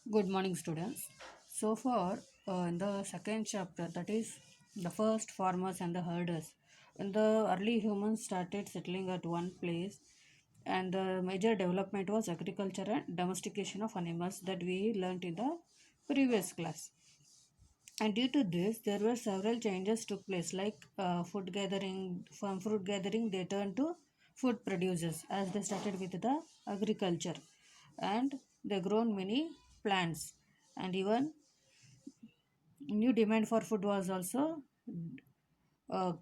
Good morning, students. So far, in the second chapter, that is the first farmers and the herders, when the early humans started settling at one place, and the major development was agriculture and domestication of animals that we learnt in the previous class. And due to this, there were several changes took place, like food gathering. From fruit gathering, they turned to food producers as they started with the agriculture, and they grown many plants, and even new demand for food was also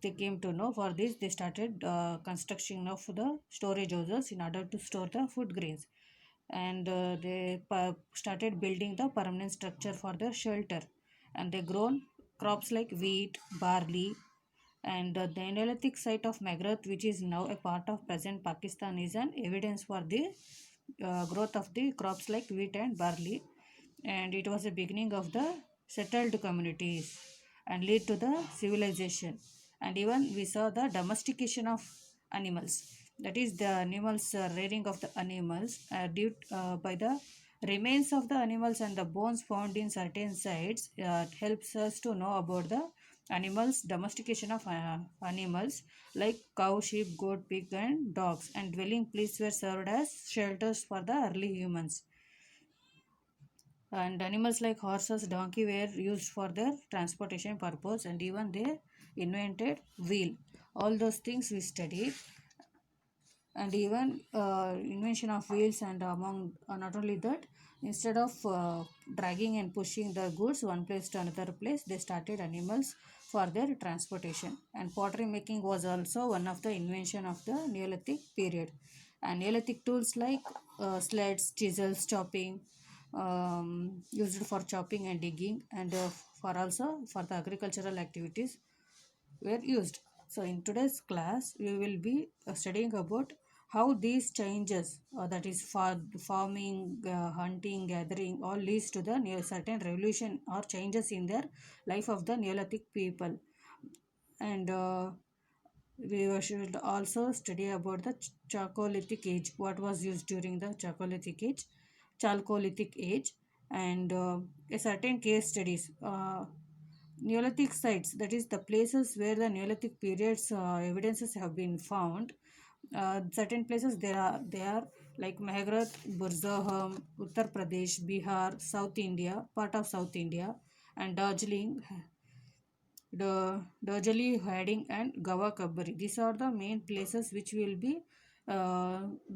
they came to know. For this they started construction of the storage houses in order to store the food grains, and they started building the permanent structure for the shelter, and they grown crops like wheat, barley, and the Neolithic site of Magrath, which is now a part of present Pakistan, is an evidence for the growth of the crops like wheat and barley, and it was the beginning of the settled communities and lead to the civilization. And even we saw the domestication of animals, that is the animals rearing of the animals due by the remains of the animals and the bones found in certain sites helps us to know about the animals domestication of animals like cow, sheep, goat, pig, and dogs, and dwelling places were served as shelters for the early humans. And animals like horses, donkey were used for their transportation purpose, and even they invented wheel. All those things we studied. And even invention of wheels, and among not only that, instead of dragging and pushing the goods one place to another place, they started animals for their transportation. And pottery making was also one of the invention of the Neolithic period. And Neolithic tools like sleds, chisels, chopping, used for chopping and digging, and for also for the agricultural activities were used. So, in today's class, we will be studying about how these changes, that is, farming, hunting, gathering, all leads to the certain revolution or changes in their life of the Neolithic people. And we should also study about the Chalcolithic age, what was used during the Chalcolithic age, and a certain case studies. Neolithic sites, that is the places where the Neolithic periods evidences have been found. Certain places they are like Mehrgarh, Burzaham, Uttar Pradesh, Bihar, South India, part of South India, and Darjeeling, Darjeeling, Harding, and Gawa Kabari. These are the main places which will be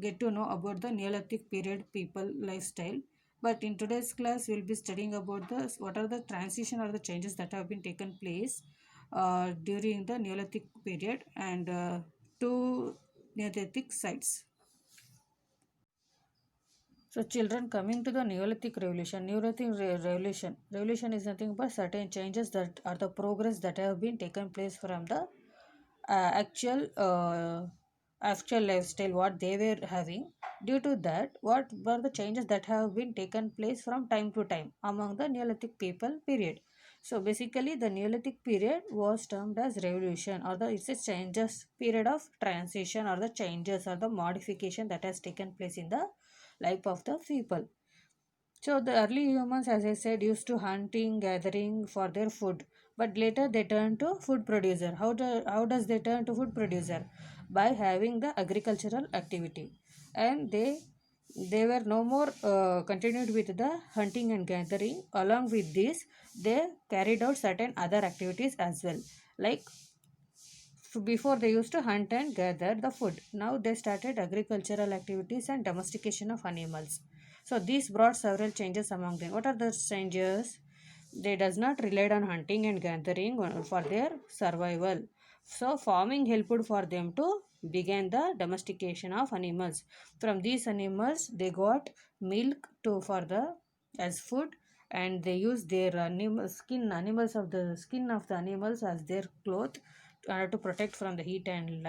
get to know about the Neolithic period people lifestyle. But in today's class, we'll be studying about the what are the transition or the changes that have been taken place during the Neolithic period, and two Neolithic sites. So, children, coming to the Neolithic Revolution, Revolution is nothing but certain changes that are the progress that have been taken place from the actual lifestyle what they were having. Due to that, what were the changes that have been taken place from time to time among the Neolithic people period. So basically, the Neolithic period was termed as revolution, or the it's a changes period of transition, or the changes or the modification that has taken place in the life of the people. So the early humans, as I said, used to hunting, gathering for their food, but later they turned to food producer. How does they turn to food producer? By having the agricultural activity, and they were no more continued with the hunting and gathering. Along with this, they carried out certain other activities as well, like before they used to hunt and gather the food. Now they started agricultural activities and domestication of animals. So these brought several changes among them. What are the changes? They does not relied on hunting and gathering for their survival. So farming helped for them to begin the domestication of animals. From these animals, they got milk to for the as food, and they use their animals of the skin of the animals as their cloth to protect from the heat and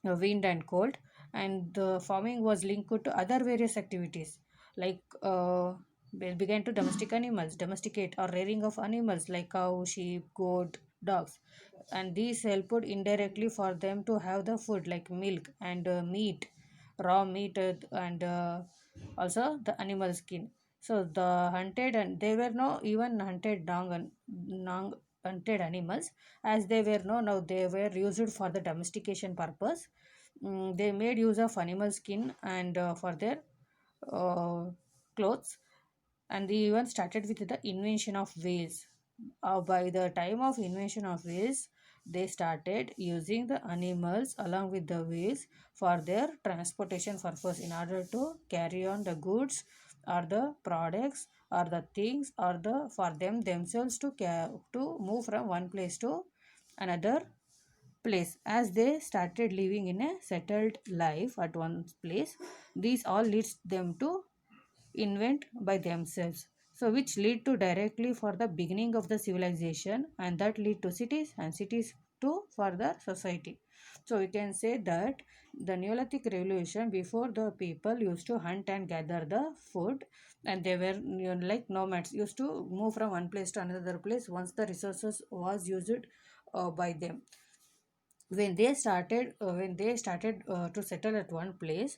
wind and cold. And the farming was linked to other various activities, like they began to domesticate or rearing of animals like cow, sheep, goat, dogs, and these helped indirectly for them to have the food like milk and meat, raw meat, and Also the animal skin. So the hunted, and they were no even hunted non hunted animals, as they were no now they were used for the domestication purpose. They made use of animal skin and for their uh, clothes, and they even started with the invention of wheels. By the time of invention of wheels, they started using the animals along with the wheels for their transportation purpose, in order to carry on the goods or the products or the things, or the for them themselves to to move from one place to another place. As they started living in a settled life at one place, these all leads them to invent by themselves, so which lead to directly for the beginning of the civilization, and that lead to cities, and cities to further society. So we can say that the Neolithic revolution, before the people used to hunt and gather the food, and they were like nomads, used to move from one place to another place once the resources was used by them. When they started to settle at one place,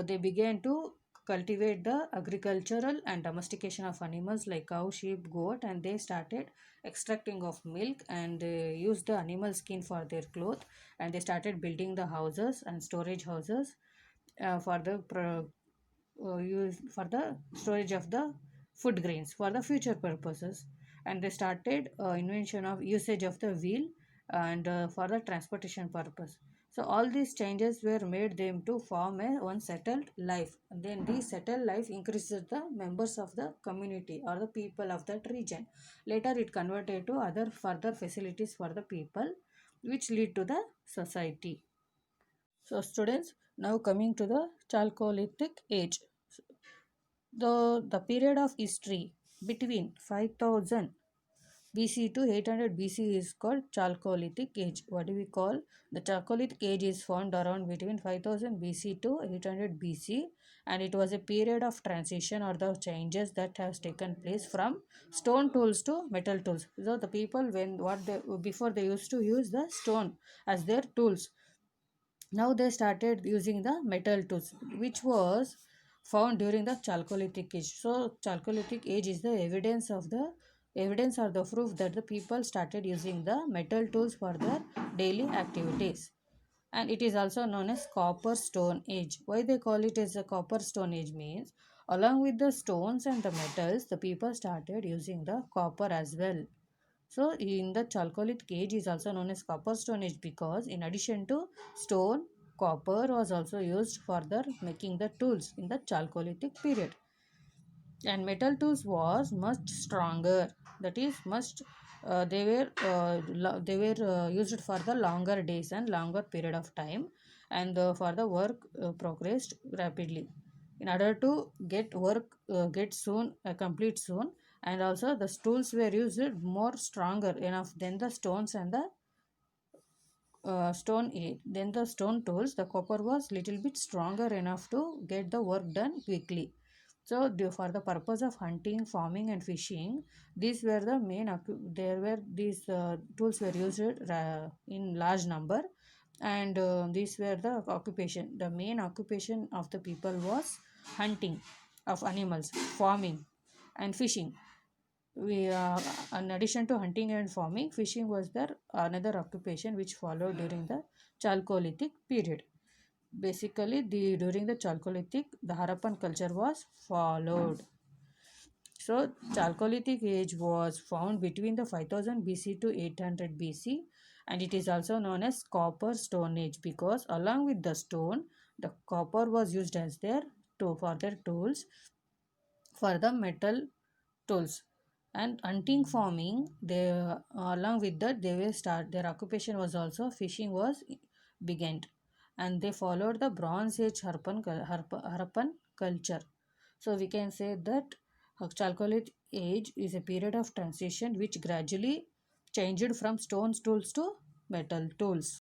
they began to cultivate the agricultural and domestication of animals like cow, sheep, goat, and they started extracting of milk, and they used the animal skin for their cloth, and they started building the houses and storage houses for the use for the storage of the food grains for the future purposes. And they started invention of usage of the wheel, and for the transportation purpose. So all these changes were made them to form a one settled life, and then this settled life increases the members of the community or the people of that region. Later it converted to other further facilities for the people, which lead to the society. So students, now coming to the Chalcolithic age. The period of history between 5000 BC to 800 BC is called Chalcolithic age. What do we call? The Chalcolithic age is found around between 5000 BC to 800 BC, and it was a period of transition or the changes that has taken place from stone tools to metal tools. So the people, when what they before they used to use the stone as their tools, now they started using the metal tools, which was found during the Chalcolithic age. So Chalcolithic age is the evidence or the proof that the people started using the metal tools for their daily activities. And it is also known as Copper Stone Age. Why they call it as a Copper Stone Age means, along with the stones and the metals, the people started using the copper as well. So in the Chalcolithic age is also known as Copper Stone Age, because in addition to stone, copper was also used for the making the tools in the Chalcolithic period. And metal tools was much stronger. That is much they were used for the longer days and longer period of time, and for the work progressed rapidly. In order to get work get soon complete soon, and also the tools were used more stronger enough than the stones and the stone age. Then the stone tools, the copper was little bit stronger enough to get the work done quickly. So for the purpose of hunting, farming, and fishing, these were the main. There were these tools were used in large number, and these were the occupation. The main occupation of the people was hunting of animals, farming, and fishing. We In addition to hunting and farming, fishing was their another occupation which followed during the Chalcolithic period. Basically, the during the Chalcolithic, the Harappan culture was followed. So Chalcolithic age was found between the 5000 BC to 800 BC, and it is also known as Copper Stone Age, because along with the stone, the copper was used as their for their tools for the metal tools. And hunting, farming, they along with that they will start their occupation was also fishing was began, and they followed the Bronze Age Harappan culture. So we can say that Chalcolithic age is a period of transition which gradually changed from stone tools to metal tools.